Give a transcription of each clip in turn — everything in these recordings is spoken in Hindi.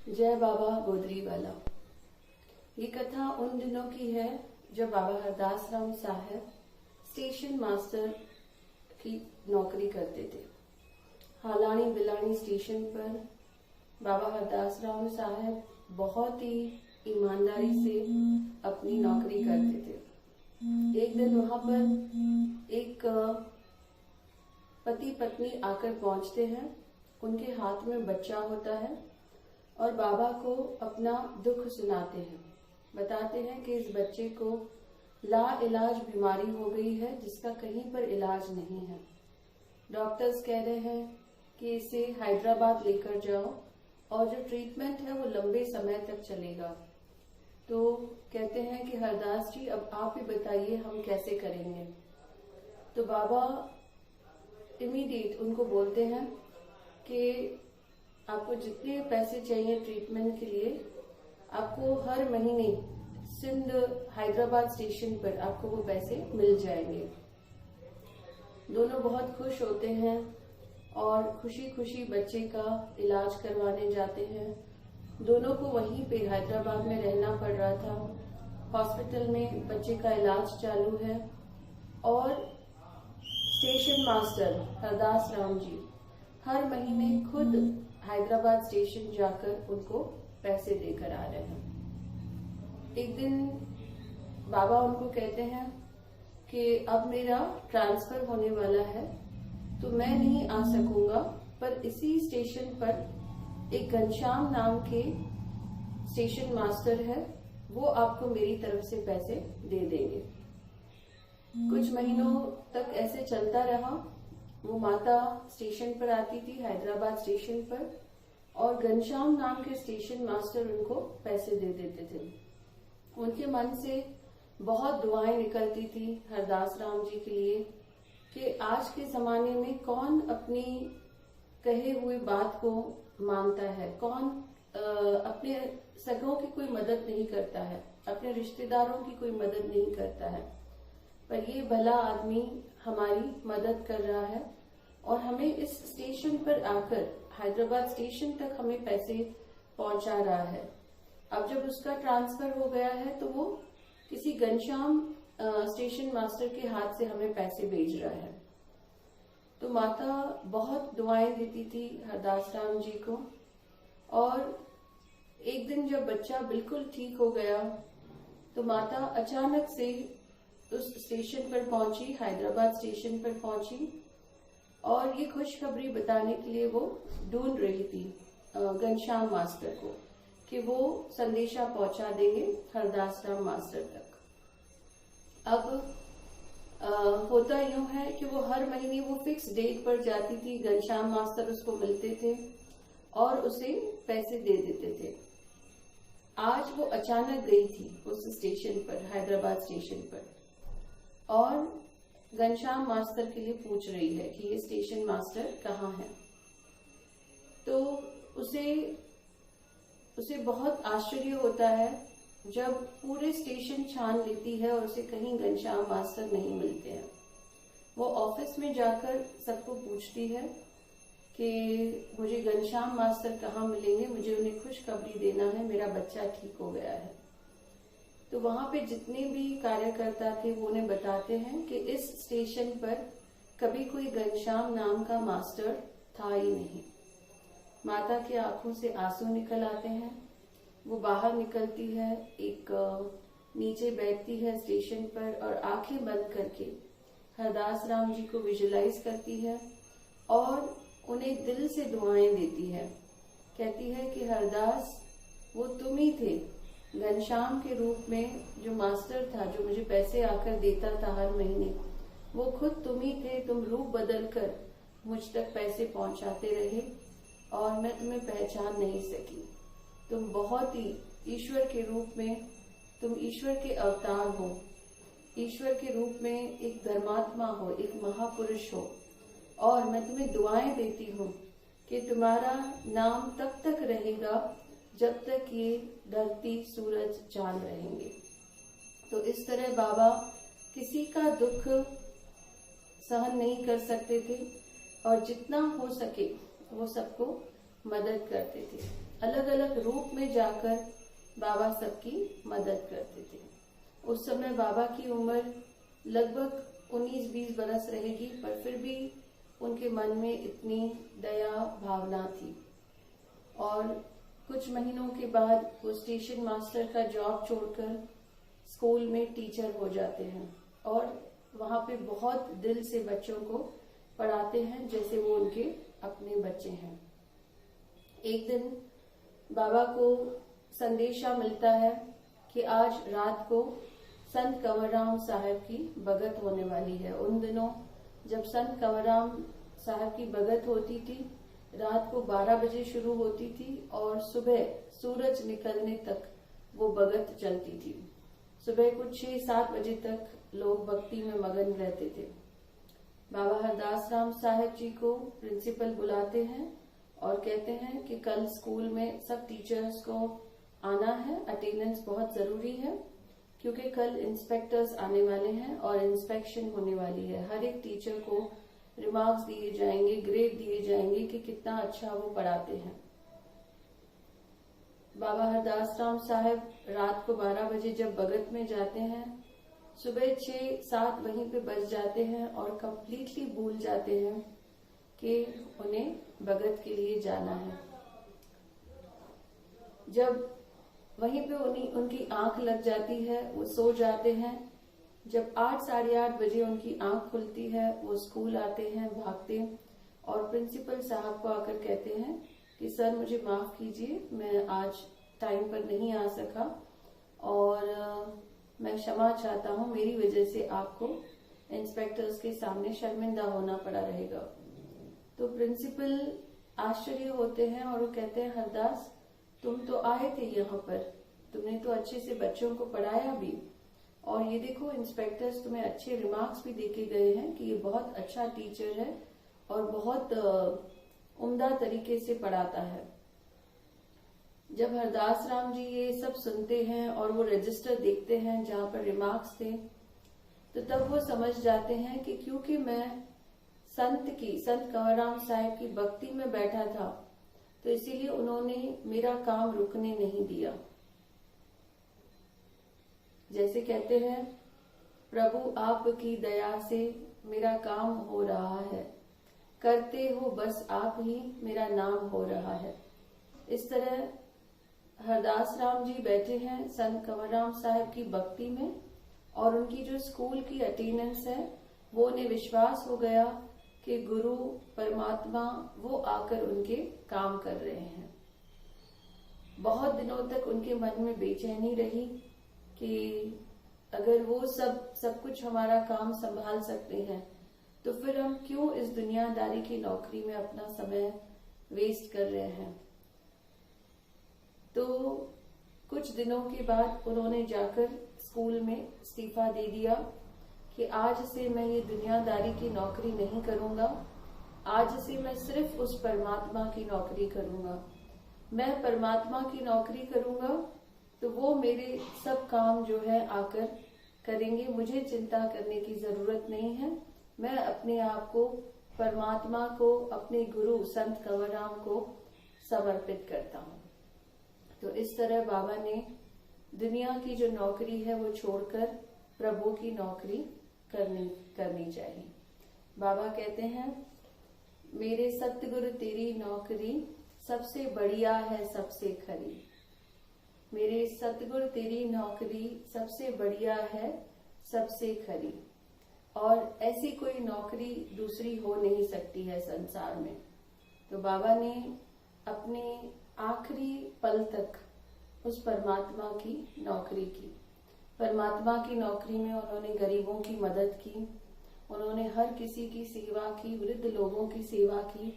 जय बाबा गोदरी वाला। ये कथा उन दिनों की है जब बाबा हरदास राम साहब स्टेशन मास्टर की नौकरी करते थे। हालानी बिलानी स्टेशन पर बाबा हरदास राम साहब बहुत ही ईमानदारी से अपनी नौकरी करते थे। एक दिन वहां पर एक पति पत्नी आकर पहुंचते हैं। उनके हाथ में बच्चा होता है और बाबा को अपना दुख सुनाते हैं। बताते हैं कि इस बच्चे को लाइलाज बीमारी हो गई है जिसका कहीं पर इलाज नहीं है। डॉक्टर्स कह रहे हैं कि इसे हैदराबाद लेकर जाओ और जो ट्रीटमेंट है वो लंबे समय तक चलेगा। तो कहते हैं कि हरदास जी अब आप ही बताइए हम कैसे करेंगे। तो बाबा इमीडिएट उनको बोलते हैं कि आपको जितने पैसे चाहिए ट्रीटमेंट के लिए आपको हर महीने सिंध हैदराबाद स्टेशन पर आपको वो पैसे मिल जाएंगे। दोनों बहुत खुश होते हैं और खुशी खुशी बच्चे का इलाज करवाने जाते हैं। दोनों को वहीं पे हैदराबाद में रहना पड़ रहा था। हॉस्पिटल में बच्चे का इलाज चालू है और स्टेशन मास्टर हरदास राम जी हर महीने खुद हैदराबाद स्टेशन जाकर उनको पैसे देकर आ रहे हैं। एक दिन बाबा उनको कहते हैं कि अब मेरा ट्रांसफर होने वाला है तो मैं नहीं आ सकूंगा, पर इसी स्टेशन पर एक घनश्याम नाम के स्टेशन मास्टर है, वो आपको मेरी तरफ से पैसे दे देंगे। कुछ महीनों तक ऐसे चलता रहा। वो माता स्टेशन पर आती थी हैदराबाद स्टेशन पर और घनश्याम नाम के स्टेशन मास्टर उनको पैसे दे देते थे। उनके मन से बहुत दुआएं निकलती थी हरदास राम जी के लिए कि आज के जमाने में कौन अपनी कहे हुए बात को मानता है, कौन अपने सगों की कोई मदद नहीं करता है, अपने रिश्तेदारों की कोई मदद नहीं करता है, पर ये भला आदमी हमारी मदद कर रहा है और हमें इस स्टेशन पर आकर हैदराबाद स्टेशन तक हमें पैसे पहुंचा रहा है। अब जब उसका ट्रांसफर हो गया है तो वो किसी घनश्याम स्टेशन मास्टर के हाथ से हमें पैसे भेज रहा है। तो माता बहुत दुआएं देती थी हरदास राम जी को और एक दिन जब बच्चा बिल्कुल ठीक हो गया तो माता अचानक से उस स्टेशन पर पहुंची, हैदराबाद स्टेशन पर पहुंची और ये खुशखबरी बताने के लिए वो ढूंढ रही थी घनश्याम मास्टर को कि वो संदेशा पहुंचा देंगे हरदास राम मास्टर तक। अब होता यूं है कि वो हर महीने वो फिक्स डेट पर जाती थी, घनश्याम मास्टर उसको मिलते थे और उसे पैसे दे देते थे। आज वो अचानक गई थी उस स्टेशन पर, हैदराबाद स्टेशन पर, और घनश्याम मास्टर के लिए पूछ रही है कि ये स्टेशन मास्टर कहाँ है। तो उसे बहुत आश्चर्य होता है जब पूरे स्टेशन छान लेती है और उसे कहीं घनश्याम मास्टर नहीं मिलते हैं। वो ऑफिस में जाकर सबको पूछती है कि मुझे घनश्याम मास्टर कहाँ मिलेंगे, मुझे उन्हें खुशखबरी देना है, मेरा बच्चा ठीक हो गया है। तो वहां पे जितने भी कार्यकर्ता थे वो उन्हें बताते हैं कि इस स्टेशन पर कभी कोई घनश्याम नाम का मास्टर था ही नहीं। माता की आंखों से आंसू निकल आते हैं। वो बाहर निकलती है, एक नीचे बैठती है स्टेशन पर और आंखें बंद करके हरदास राम जी को विजुलाइज करती है और उन्हें दिल से दुआएं देती है। कहती है कि हरदास, वो तुम ही थे घनश्याम के रूप में, जो मास्टर था, जो मुझे पैसे आकर देता था हर महीने, वो खुद तुम ही थे। तुम रूप बदल कर मुझ तक पैसे पहुंचाते रहे और मैं तुम्हें पहचान नहीं सकी। तुम बहुत ही ईश्वर के रूप में, तुम ईश्वर के अवतार हो, ईश्वर के रूप में एक धर्मात्मा हो, एक महापुरुष हो, और मैं तुम्हें दुआएं देती हूँ कि तुम्हारा नाम तब तक रहेगा जब तक ये धरती सूरज चांद रहेंगे। तो इस तरह बाबा किसी का दुख सहन नहीं कर सकते थे और जितना हो सके वो सबको मदद करते थे। अलग अलग रूप में जाकर बाबा सबकी मदद करते थे। उस समय बाबा की उम्र लगभग 19-20 बरस रहेगी, पर फिर भी उनके मन में इतनी दया भावना थी। और कुछ महीनों के बाद वो स्टेशन मास्टर का जॉब छोड़कर स्कूल में टीचर हो जाते हैं और वहां पे बहुत दिल से बच्चों को पढ़ाते हैं जैसे वो उनके अपने बच्चे हैं। एक दिन बाबा को संदेशा मिलता है कि आज रात को संत कंवरराम साहब की भगत होने वाली है। उन दिनों जब संत कंवरराम साहब की भगत होती थी, रात को 12 बजे शुरू होती थी और सुबह सूरज निकलने तक वो भगत चलती थी। सुबह कुछ 6-7 बजे तक लोग भक्ति में मगन रहते थे। बाबा हरदास राम साहब जी को प्रिंसिपल बुलाते हैं और कहते हैं कि कल स्कूल में सब टीचर्स को आना है, अटेंडेंस बहुत जरूरी है क्योंकि कल इंस्पेक्टर्स आने वाले हैं और इंस्पेक्शन होने वाली है। हर एक टीचर को रिमार्क्स दिए जाएंगे, ग्रेड दिए जाएंगे कि कितना अच्छा वो पढ़ाते हैं। बाबा हरदास राम साहब रात को 12 बजे जब भगत में जाते हैं, सुबह 6-7 वहीं पे बज जाते हैं और कंप्लीटली भूल जाते हैं कि उन्हें भगत के लिए जाना है। जब वहीं पे उनकी आंख लग जाती है, वो सो जाते हैं। जब 8-8:30 बजे उनकी आंख खुलती है, वो स्कूल आते हैं भागते और प्रिंसिपल साहब को आकर कहते हैं कि सर मुझे माफ कीजिए, मैं आज टाइम पर नहीं आ सका और मैं क्षमा चाहता हूँ, मेरी वजह से आपको इंस्पेक्टर्स के सामने शर्मिंदा होना पड़ा रहेगा। तो प्रिंसिपल आश्चर्य होते हैं और वो कहते हैं हरदास तुम तो आए थे यहाँ पर, तुमने तो अच्छे से बच्चों को पढ़ाया भी और ये देखो इंस्पेक्टर्स तुम्हें अच्छे रिमार्क्स भी देके गए हैं कि ये बहुत अच्छा टीचर है और बहुत उम्दा तरीके से पढ़ाता है। जब हरदास राम जी ये सब सुनते हैं और वो रजिस्टर देखते हैं जहाँ पर रिमार्क्स थे, तो तब वो समझ जाते हैं कि क्योंकि मैं संत कंवरराम साहब की भक्ति में बैठा था तो इसीलिए उन्होंने मेरा काम रुकने नहीं दिया। जैसे कहते हैं प्रभु आपकी दया से मेरा काम हो रहा है, करते हो बस आप ही मेरा नाम हो रहा है। इस तरह हरदास राम जी बैठे हैं संत कंवरराम साहब की भक्ति में और उनकी जो स्कूल की अटेंडेंस है वो उन्हें विश्वास हो गया कि गुरु परमात्मा वो आकर उनके काम कर रहे हैं। बहुत दिनों तक उनके मन में बेचैनी रही कि अगर वो सब कुछ हमारा काम संभाल सकते हैं तो फिर हम क्यों इस दुनियादारी की नौकरी में अपना समय वेस्ट कर रहे हैं। तो कुछ दिनों के बाद उन्होंने जाकर स्कूल में इस्तीफा दे दिया कि आज से मैं ये दुनियादारी की नौकरी नहीं करूंगा, आज से मैं सिर्फ उस परमात्मा की नौकरी करूंगा। मैं परमात्मा की नौकरी करूंगा तो वो मेरे सब काम जो है आकर करेंगे, मुझे चिंता करने की जरूरत नहीं है। मैं अपने आप को परमात्मा को, अपने गुरु संत कंवरराम को समर्पित करता हूँ। तो इस तरह बाबा ने दुनिया की जो नौकरी है वो छोड़कर प्रभु की नौकरी करनी चाहिए। बाबा कहते हैं मेरे सतगुरु तेरी नौकरी सबसे बढ़िया है सबसे खरी। मेरे सतगुरु तेरी नौकरी सबसे बढ़िया है सबसे खरी, और ऐसी कोई नौकरी दूसरी हो नहीं सकती है संसार में। तो बाबा ने अपने आखिरी पल तक उस परमात्मा की नौकरी की। परमात्मा की नौकरी में उन्होंने गरीबों की मदद की, उन्होंने हर किसी की सेवा की, वृद्ध लोगों की सेवा की,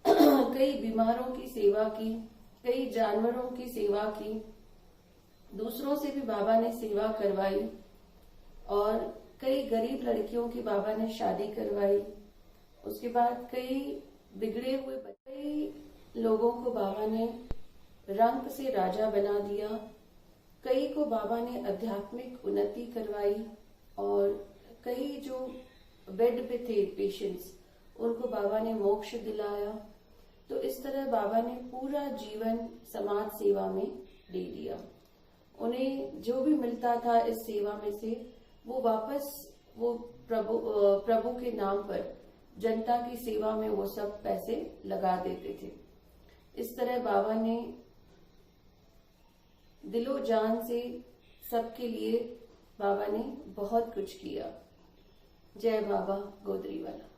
कई बीमारों की सेवा की, कई जानवरों की सेवा की, दूसरों से भी बाबा ने सेवा करवाई और कई गरीब लड़कियों की बाबा ने शादी करवाई। उसके बाद कई बिगड़े हुए कई लोगों को बाबा ने रंग से राजा बना दिया, कई को बाबा ने आध्यात्मिक उन्नति करवाई और कई जो बेड पे थे पेशेंट्स उनको बाबा ने मोक्ष दिलाया। तो इस तरह बाबा ने पूरा जीवन समाज सेवा में दे दिया। उन्हें जो भी मिलता था इस सेवा में से वो वापस वो प्रभु के नाम पर जनता की सेवा में वो सब पैसे लगा देते थे। इस तरह बाबा ने दिलो जान से सबके लिए बाबा ने बहुत कुछ किया। जय बाबा गोदरी वाला।